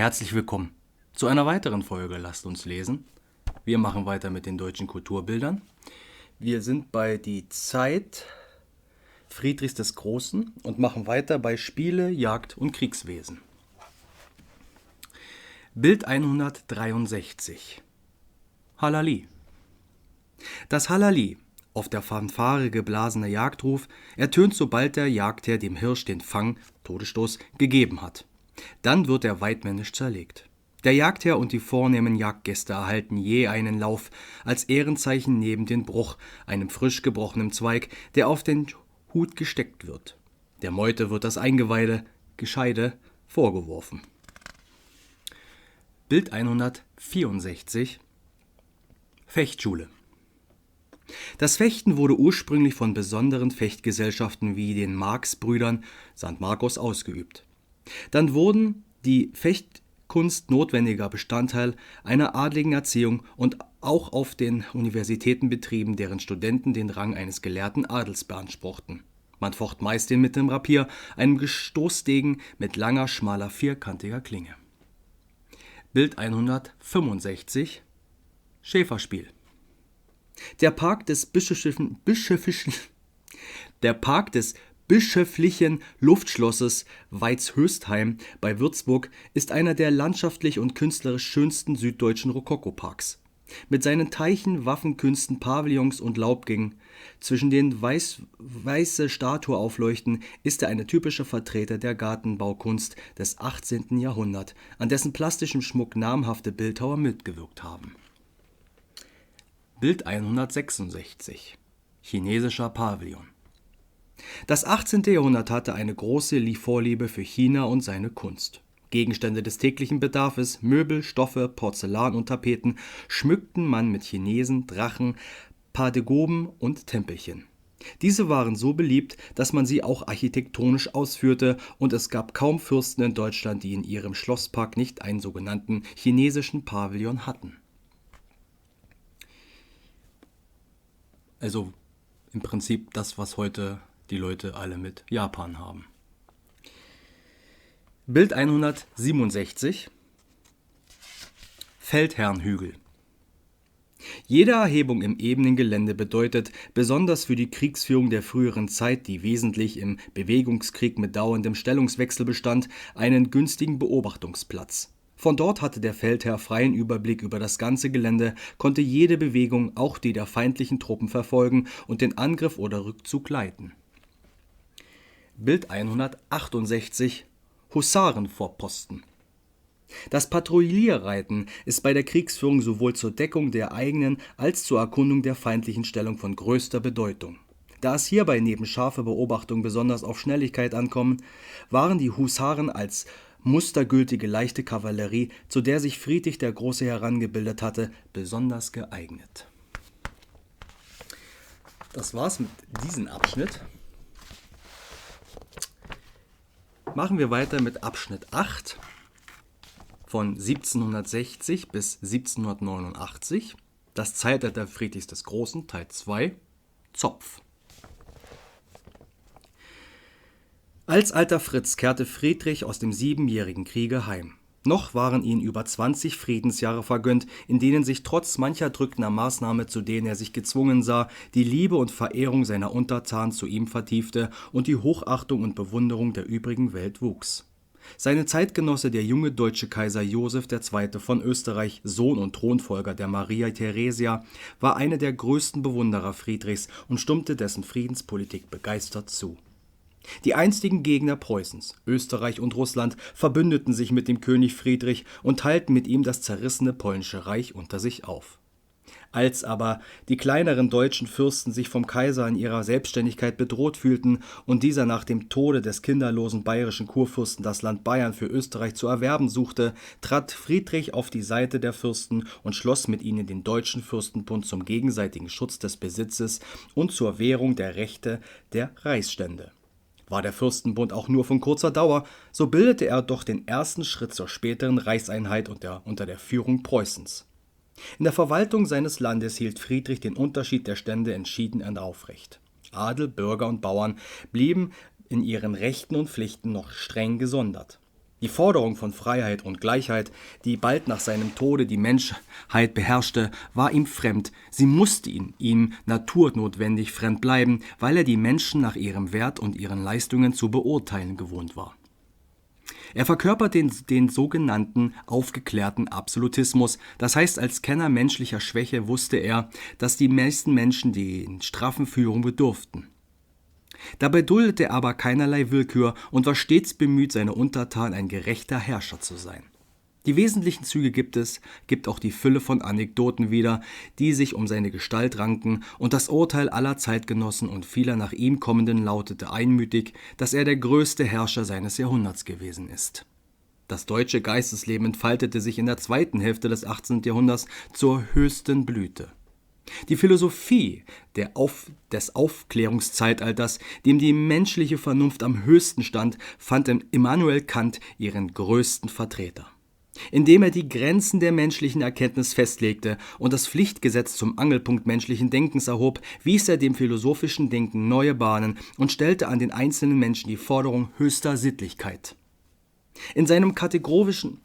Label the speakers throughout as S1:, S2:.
S1: Herzlich willkommen zu einer weiteren Folge Lasst uns lesen. Wir machen weiter mit den deutschen Kulturbildern. Wir sind bei die Zeit Friedrichs des Großen und machen weiter bei Spiele, Jagd und Kriegswesen. Bild 163. Halali. Das Halali, auf der Fanfare geblasene Jagdruf, ertönt, sobald der Jagdherr dem Hirsch den Fang, Todesstoß, gegeben hat. Dann wird er weidmännisch zerlegt. Der Jagdherr und die vornehmen Jagdgäste erhalten je einen Lauf, als Ehrenzeichen neben den Bruch, einem frisch gebrochenen Zweig, der auf den Hut gesteckt wird. Der Meute wird das Gescheide vorgeworfen. Bild 164. Fechtschule. Das Fechten wurde ursprünglich von besonderen Fechtgesellschaften wie den Marx-Brüdern St. Markus ausgeübt. Dann wurden die Fechtkunst notwendiger Bestandteil einer adligen Erziehung und auch auf den Universitäten betrieben, deren Studenten den Rang eines gelehrten Adels beanspruchten. Man focht meist mit dem Rapier, einem Stoßdegen mit langer, schmaler, vierkantiger Klinge. Bild 165. Schäferspiel. Der Park des bischöflichen Luftschlosses Weitshöstheim bei Würzburg ist einer der landschaftlich und künstlerisch schönsten süddeutschen Rokokoparks. Mit seinen Teichen, Waffenkünsten, Pavillons und Laubgängen, zwischen denen weiße Statuen aufleuchten, ist er eine typische Vertreter der Gartenbaukunst des 18. Jahrhunderts, an dessen plastischem Schmuck namhafte Bildhauer mitgewirkt haben. Bild 166. Chinesischer Pavillon. Das 18. Jahrhundert hatte eine große Vorliebe für China und seine Kunst. Gegenstände des täglichen Bedarfes, Möbel, Stoffe, Porzellan und Tapeten schmückten man mit Chinesen, Drachen, Padegoben und Tempelchen. Diese waren so beliebt, dass man sie auch architektonisch ausführte, und es gab kaum Fürsten in Deutschland, die in ihrem Schlosspark nicht einen sogenannten chinesischen Pavillon hatten. Also im Prinzip das, was heute die Leute alle mit Japan haben. Bild 167. Feldherrnhügel. Jede Erhebung im ebenen Gelände bedeutet, besonders für die Kriegsführung der früheren Zeit, die wesentlich im Bewegungskrieg mit dauerndem Stellungswechsel bestand, einen günstigen Beobachtungsplatz. Von dort hatte der Feldherr freien Überblick über das ganze Gelände, konnte jede Bewegung, auch die der feindlichen Truppen, verfolgen und den Angriff oder Rückzug leiten. Bild 168. Husarenvorposten. Das Patrouillierreiten ist bei der Kriegsführung sowohl zur Deckung der eigenen als zur Erkundung der feindlichen Stellung von größter Bedeutung. Da es hierbei neben scharfer Beobachtung besonders auf Schnelligkeit ankommt, waren die Husaren als mustergültige leichte Kavallerie, zu der sich Friedrich der Große herangebildet hatte, besonders geeignet. Das war's mit diesem Abschnitt. Machen wir weiter mit Abschnitt 8 von 1760 bis 1789, das Zeitalter Friedrichs des Großen, Teil 2, Zopf. Als alter Fritz kehrte Friedrich aus dem Siebenjährigen Kriege heim. Noch waren ihm über 20 Friedensjahre vergönnt, in denen sich trotz mancher drückender Maßnahme, zu denen er sich gezwungen sah, die Liebe und Verehrung seiner Untertanen zu ihm vertiefte und die Hochachtung und Bewunderung der übrigen Welt wuchs. Seine Zeitgenosse, der junge deutsche Kaiser Joseph II. Von Österreich, Sohn und Thronfolger der Maria Theresia, war einer der größten Bewunderer Friedrichs und stimmte dessen Friedenspolitik begeistert zu. Die einstigen Gegner Preußens, Österreich und Russland, verbündeten sich mit dem König Friedrich und teilten mit ihm das zerrissene polnische Reich unter sich auf. Als aber die kleineren deutschen Fürsten sich vom Kaiser in ihrer Selbstständigkeit bedroht fühlten und dieser nach dem Tode des kinderlosen bayerischen Kurfürsten das Land Bayern für Österreich zu erwerben suchte, trat Friedrich auf die Seite der Fürsten und schloss mit ihnen den Deutschen Fürstenbund zum gegenseitigen Schutz des Besitzes und zur Währung der Rechte der Reichsstände. War der Fürstenbund auch nur von kurzer Dauer, so bildete er doch den ersten Schritt zur späteren Reichseinheit unter der Führung Preußens. In der Verwaltung seines Landes hielt Friedrich den Unterschied der Stände entschieden aufrecht. Adel, Bürger und Bauern blieben in ihren Rechten und Pflichten noch streng gesondert. Die Forderung von Freiheit und Gleichheit, die bald nach seinem Tode die Menschheit beherrschte, war ihm fremd. Sie musste ihm naturnotwendig fremd bleiben, weil er die Menschen nach ihrem Wert und ihren Leistungen zu beurteilen gewohnt war. Er verkörpert den sogenannten aufgeklärten Absolutismus. Das heißt, als Kenner menschlicher Schwäche wusste er, dass die meisten Menschen den straffen Führung bedurften. Dabei duldete er aber keinerlei Willkür und war stets bemüht, seine Untertanen ein gerechter Herrscher zu sein. Die wesentlichen Züge gibt auch die Fülle von Anekdoten wieder, die sich um seine Gestalt ranken, und das Urteil aller Zeitgenossen und vieler nach ihm kommenden lautete einmütig, dass er der größte Herrscher seines Jahrhunderts gewesen ist. Das deutsche Geistesleben entfaltete sich in der zweiten Hälfte des 18. Jahrhunderts zur höchsten Blüte. Die Philosophie des Aufklärungszeitalters, dem die menschliche Vernunft am höchsten stand, fand in Immanuel Kant ihren größten Vertreter. Indem er die Grenzen der menschlichen Erkenntnis festlegte und das Pflichtgesetz zum Angelpunkt menschlichen Denkens erhob, wies er dem philosophischen Denken neue Bahnen und stellte an den einzelnen Menschen die Forderung höchster Sittlichkeit. In seinem kategorischen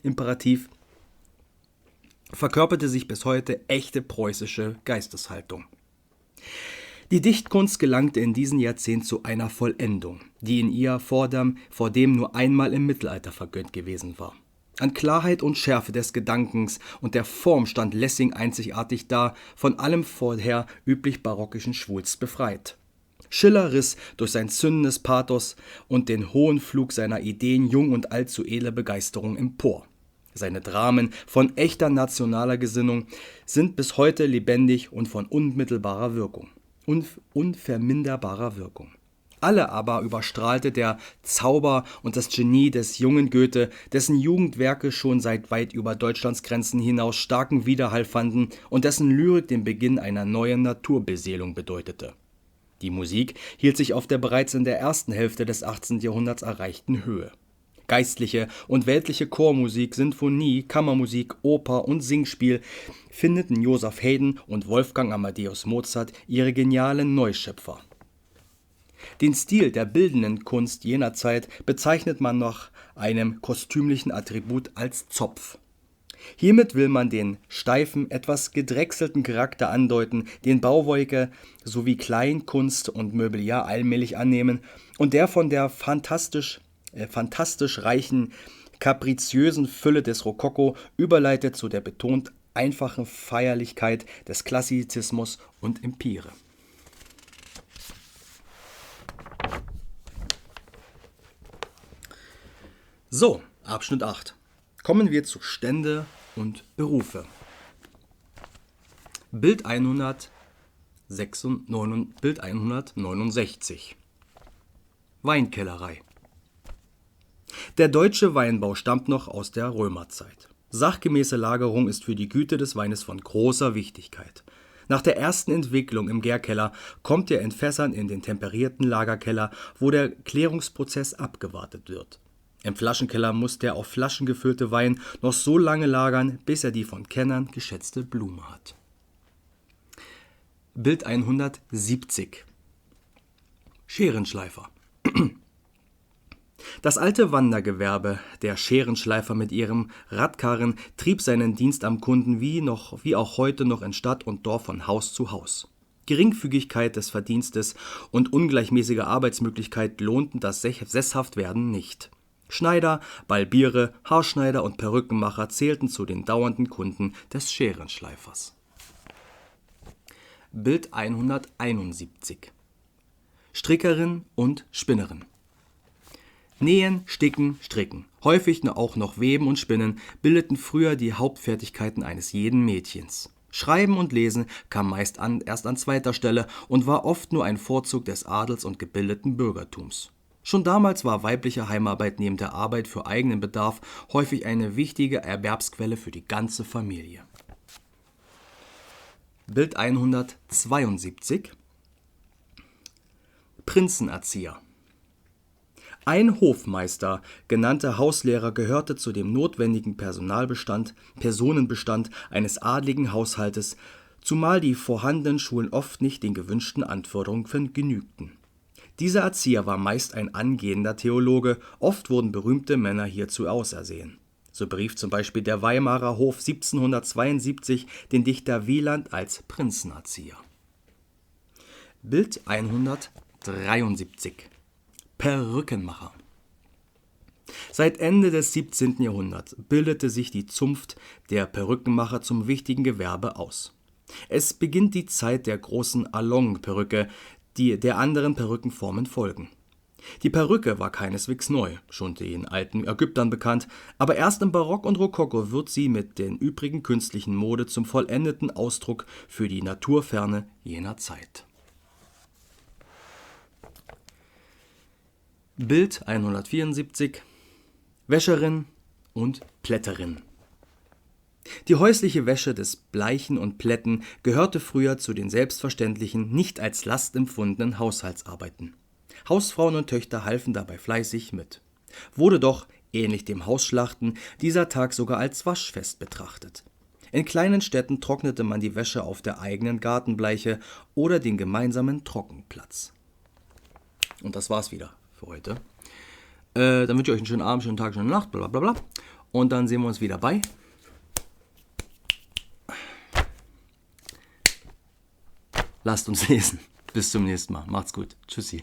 S1: Imperativ verkörperte sich bis heute echte preußische Geisteshaltung. Die Dichtkunst gelangte in diesem Jahrzehnt zu einer Vollendung, die in ihr vordem nur einmal im Mittelalter vergönnt gewesen war. An Klarheit und Schärfe des Gedankens und der Form stand Lessing einzigartig da, von allem vorher üblich barockischen Schwulst befreit. Schiller riss durch sein zündendes Pathos und den hohen Flug seiner Ideen jung und alt zu edler Begeisterung empor. Seine Dramen von echter nationaler Gesinnung sind bis heute lebendig und von unverminderbarer Wirkung. Alle aber überstrahlte der Zauber und das Genie des jungen Goethe, dessen Jugendwerke schon seit weit über Deutschlands Grenzen hinaus starken Widerhall fanden und dessen Lyrik den Beginn einer neuen Naturbeseelung bedeutete. Die Musik hielt sich auf der bereits in der ersten Hälfte des 18. Jahrhunderts erreichten Höhe. Geistliche und weltliche Chormusik, Sinfonie, Kammermusik, Oper und Singspiel findeten Joseph Haydn und Wolfgang Amadeus Mozart ihre genialen Neuschöpfer. Den Stil der bildenden Kunst jener Zeit bezeichnet man nach einem kostümlichen Attribut als Zopf. Hiermit will man den steifen, etwas gedrechselten Charakter andeuten, den Bauwerke sowie Kleinkunst und Mobiliar allmählich annehmen und der von der fantastisch reichen, kapriziösen Fülle des Rokoko überleitet zu der betont einfachen Feierlichkeit des Klassizismus und Empire. So, Abschnitt 8. Kommen wir zu Stände und Berufe. Bild 169. Weinkellerei. Der deutsche Weinbau stammt noch aus der Römerzeit. Sachgemäße Lagerung ist für die Güte des Weines von großer Wichtigkeit. Nach der ersten Entwicklung im Gärkeller kommt er in Fässern in den temperierten Lagerkeller, wo der Klärungsprozess abgewartet wird. Im Flaschenkeller muss der auf Flaschen gefüllte Wein noch so lange lagern, bis er die von Kennern geschätzte Blume hat. Bild 170. Scherenschleifer. Das alte Wandergewerbe der Scherenschleifer mit ihrem Radkarren trieb seinen Dienst am Kunden wie auch heute noch in Stadt und Dorf von Haus zu Haus. Geringfügigkeit des Verdienstes und ungleichmäßige Arbeitsmöglichkeit lohnten das Sesshaftwerden nicht. Schneider, Balbiere, Haarschneider und Perückenmacher zählten zu den dauernden Kunden des Scherenschleifers. Bild 171. Strickerin und Spinnerin. Nähen, Sticken, Stricken, häufig auch noch Weben und Spinnen bildeten früher die Hauptfertigkeiten eines jeden Mädchens. Schreiben und Lesen kam meist erst an zweiter Stelle und war oft nur ein Vorzug des Adels und gebildeten Bürgertums. Schon damals war weibliche Heimarbeit neben der Arbeit für eigenen Bedarf häufig eine wichtige Erwerbsquelle für die ganze Familie. Bild 172. Prinzenerzieher. Ein Hofmeister, genannter Hauslehrer, gehörte zu dem notwendigen Personenbestand eines adligen Haushaltes, zumal die vorhandenen Schulen oft nicht den gewünschten Anforderungen genügten. Dieser Erzieher war meist ein angehender Theologe, oft wurden berühmte Männer hierzu ausersehen. So berief zum Beispiel der Weimarer Hof 1772 den Dichter Wieland als Prinzenerzieher. Bild 173. Perückenmacher. Seit Ende des 17. Jahrhunderts bildete sich die Zunft der Perückenmacher zum wichtigen Gewerbe aus. Es beginnt die Zeit der großen Allonge-Perücke, die der anderen Perückenformen folgen. Die Perücke war keineswegs neu, schon den alten Ägyptern bekannt, aber erst im Barock und Rokoko wird sie mit den übrigen künstlichen Mode zum vollendeten Ausdruck für die Naturferne jener Zeit. Bild 174. Wäscherin und Plätterin. Die häusliche Wäsche des Bleichen und Plätten gehörte früher zu den selbstverständlichen, nicht als Last empfundenen Haushaltsarbeiten. Hausfrauen und Töchter halfen dabei fleißig mit. Wurde doch, ähnlich dem Hausschlachten, dieser Tag sogar als Waschfest betrachtet. In kleinen Städten trocknete man die Wäsche auf der eigenen Gartenbleiche oder den gemeinsamen Trockenplatz. Und das war's wieder für heute. Dann wünsche ich euch einen schönen Abend, schönen Tag, schöne Nacht, bla bla bla. Und dann sehen wir uns wieder bei Lasst uns lesen. Bis zum nächsten Mal. Macht's gut. Tschüssi.